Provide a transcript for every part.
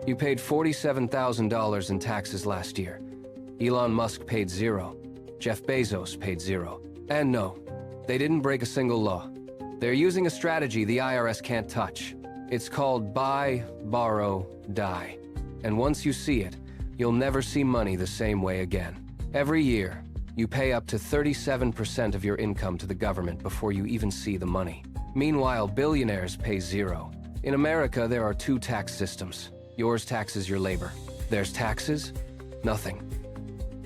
You paid $47,000 in taxes last year. Elon Musk paid zero. Jeff Bezos paid zero. And no, they didn't break a single law. They're using a strategy the IRS can't touch. It's called buy, borrow, die. And once you see it, you'll never see money the same way again. Every year, you pay up to 37% of your income to the government before you even see the money. Meanwhile, billionaires pay zero. In America, there are two tax systems. Yours taxes your labor. Theirs taxes nothing.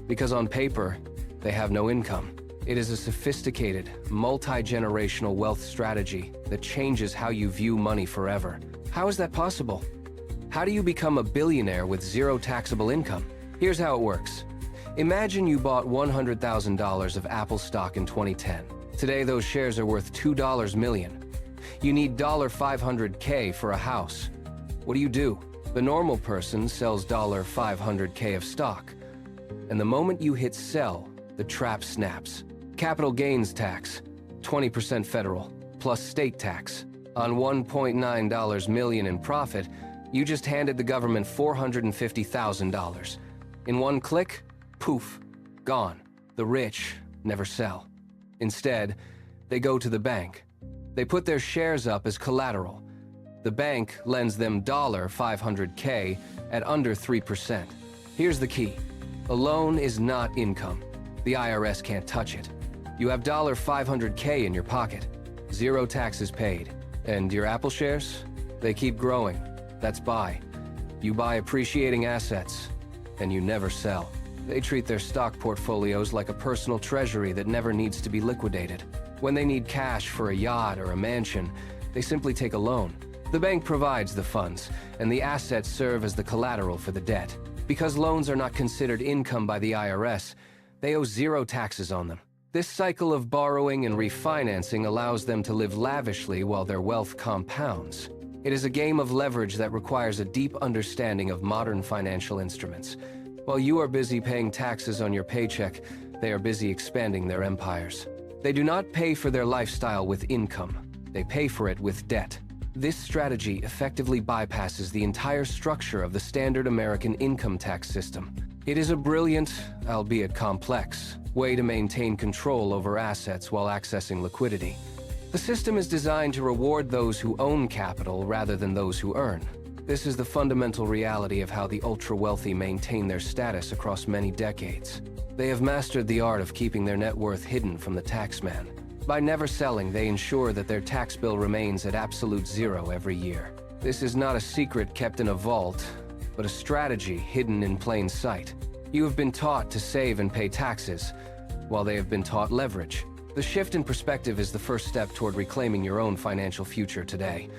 Because on paper, they have no income. It is a sophisticated, multi-generational wealth strategy that changes how you view money forever. How is that possible? How do you become a billionaire with zero taxable income? Here's how it works. Imagine you bought $100,000 of Apple stock in 2010. Today, those shares are worth $2 million. You need $500K for a house. What do? The normal person sells $500K of stock. And the moment you hit sell, the trap snaps. Capital gains tax, 20% federal, plus state tax. On $1.9 million in profit, you just handed the government $450,000. In one click, poof, gone. The rich never sell. Instead, they go to the bank. They put their shares up as collateral. The bank lends them $500K at under 3%. Here's the key. A loan is not income. The IRS can't touch it. You have $500K in your pocket. Zero taxes paid. And your Apple shares? They keep growing. That's buy. You buy appreciating assets, and you never sell. They treat their stock portfolios like a personal treasury that never needs to be liquidated. When they need cash for a yacht or a mansion, they simply take a loan. The bank provides the funds, and the assets serve as the collateral for the debt. Because loans are not considered income by the IRS, they owe zero taxes on them. This cycle of borrowing and refinancing allows them to live lavishly while their wealth compounds. It is a game of leverage that requires a deep understanding of modern financial instruments. While you are busy paying taxes on your paycheck, they are busy expanding their empires. They do not pay for their lifestyle with income. They pay for it with debt. This strategy effectively bypasses the entire structure of the standard American income tax system. It is a brilliant, albeit complex, way to maintain control over assets while accessing liquidity. The system is designed to reward those who own capital rather than those who earn. This is the fundamental reality of how the ultra-wealthy maintain their status across many decades. They have mastered the art of keeping their net worth hidden from the taxman. By never selling, they ensure that their tax bill remains at absolute zero every year. This is not a secret kept in a vault, but a strategy hidden in plain sight. You have been taught to save and pay taxes, while they have been taught leverage. The shift in perspective is the first step toward reclaiming your own financial future today.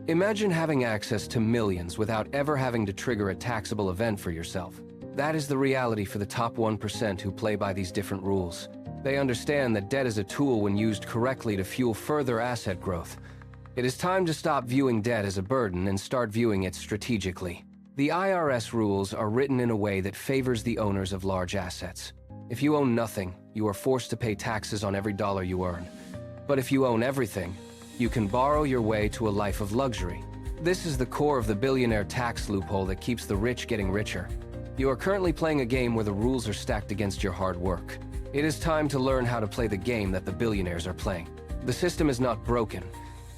Imagine having access to millions without ever having to trigger a taxable event for yourself. That is the reality for the top 1% who play by these different rules. They understand that debt is a tool when used correctly to fuel further asset growth. It is time to stop viewing debt as a burden and start viewing it strategically. The IRS rules are written in a way that favors the owners of large assets. If you own nothing, you are forced to pay taxes on every dollar you earn. But if you own everything, you can borrow your way to a life of luxury. This is the core of the billionaire tax loophole that keeps the rich getting richer. You are currently playing a game where the rules are stacked against your hard work. It is time to learn how to play the game that the billionaires are playing. The system is not broken.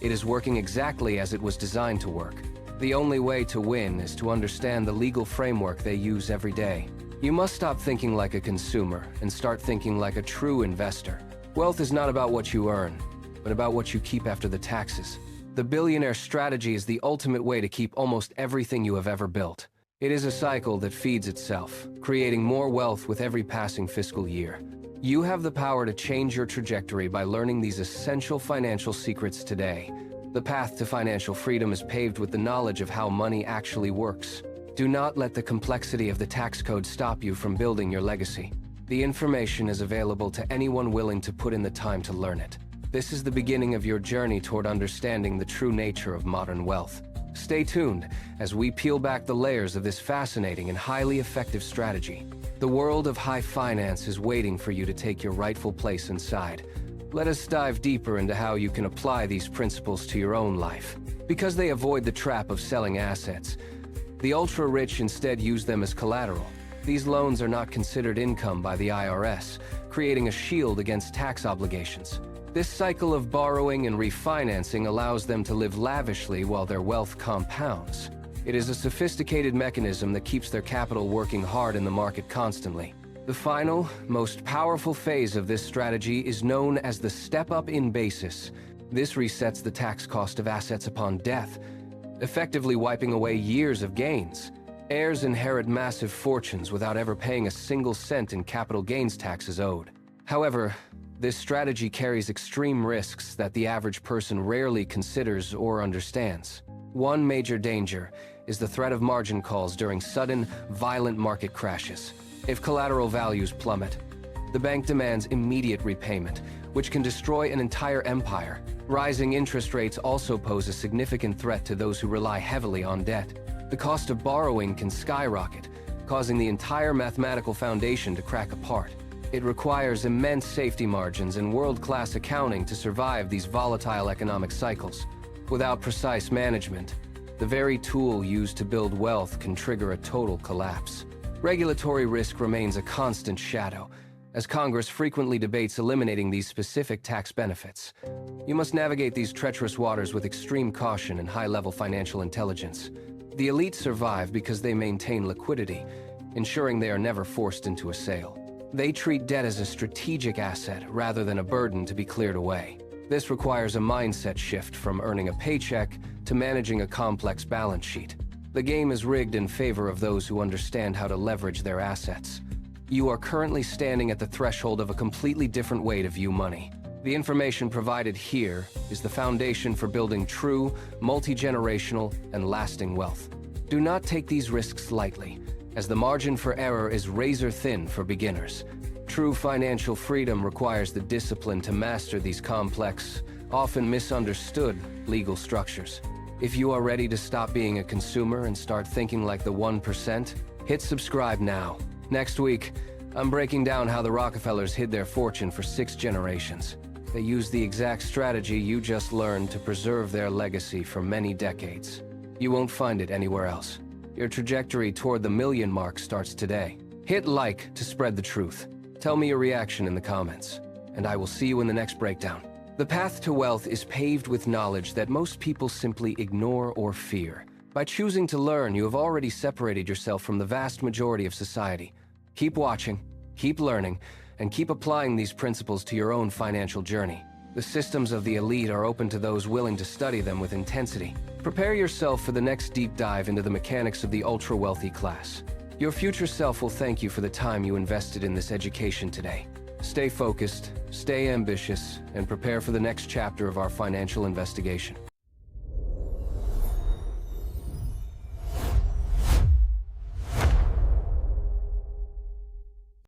It is working exactly as it was designed to work. The only way to win is to understand the legal framework they use every day. You must stop thinking like a consumer and start thinking like a true investor. Wealth is not about what you earn, but about what you keep after the taxes. The billionaire strategy is the ultimate way to keep almost everything you have ever built. It is a cycle that feeds itself, creating more wealth with every passing fiscal year. You have the power to change your trajectory by learning these essential financial secrets today. The path to financial freedom is paved with the knowledge of how money actually works. Do not let the complexity of the tax code stop you from building your legacy. The information is available to anyone willing to put in the time to learn it. This is the beginning of your journey toward understanding the true nature of modern wealth. Stay tuned as we peel back the layers of this fascinating and highly effective strategy. The world of high finance is waiting for you to take your rightful place inside. Let us dive deeper into how you can apply these principles to your own life. Because they avoid the trap of selling assets, The ultra-rich instead use them as collateral. These loans are not considered income by the IRS, creating a shield against tax obligations. This cycle of borrowing and refinancing allows them to live lavishly while their wealth compounds. It is a sophisticated mechanism that keeps their capital working hard in the market constantly. The final, most powerful phase of this strategy is known as the step-up in basis. This resets the tax cost of assets upon death, effectively wiping away years of gains. Heirs inherit massive fortunes without ever paying a single cent in capital gains taxes owed. However, this strategy carries extreme risks that the average person rarely considers or understands. One major danger is the threat of margin calls during sudden, violent market crashes. If collateral values plummet, the bank demands immediate repayment, which can destroy an entire empire. Rising interest rates also pose a significant threat to those who rely heavily on debt. The cost of borrowing can skyrocket, causing the entire mathematical foundation to crack apart. It requires immense safety margins and world-class accounting to survive these volatile economic cycles. Without precise management, the very tool used to build wealth can trigger a total collapse. Regulatory risk remains a constant shadow, as Congress frequently debates eliminating these specific tax benefits. You must navigate these treacherous waters with extreme caution and high-level financial intelligence. The elite survive because they maintain liquidity, ensuring they are never forced into a sale. They treat debt as a strategic asset rather than a burden to be cleared away. This requires a mindset shift from earning a paycheck to managing a complex balance sheet. The game is rigged in favor of those who understand how to leverage their assets. You are currently standing at the threshold of a completely different way to view money. The information provided here is the foundation for building true, multi-generational, and lasting wealth. Do not take these risks lightly, as the margin for error is razor-thin for beginners. True financial freedom requires the discipline to master these complex, often misunderstood legal structures. If you are ready to stop being a consumer and start thinking like the 1%, hit subscribe now. Next week, I'm breaking down how the Rockefellers hid their fortune for 6 generations. They used the exact strategy you just learned to preserve their legacy for many decades. You won't find it anywhere else. Your trajectory toward the million mark starts today. Hit like to spread the truth. Tell me your reaction in the comments, and I will see you in the next breakdown. The path to wealth is paved with knowledge that most people simply ignore or fear. By choosing to learn, you have already separated yourself from the vast majority of society. Keep watching, keep learning, and keep applying these principles to your own financial journey. The systems of the elite are open to those willing to study them with intensity. Prepare yourself for the next deep dive into the mechanics of the ultra-wealthy class. Your future self will thank you for the time you invested in this education today. Stay focused, stay ambitious, and prepare for the next chapter of our financial investigation.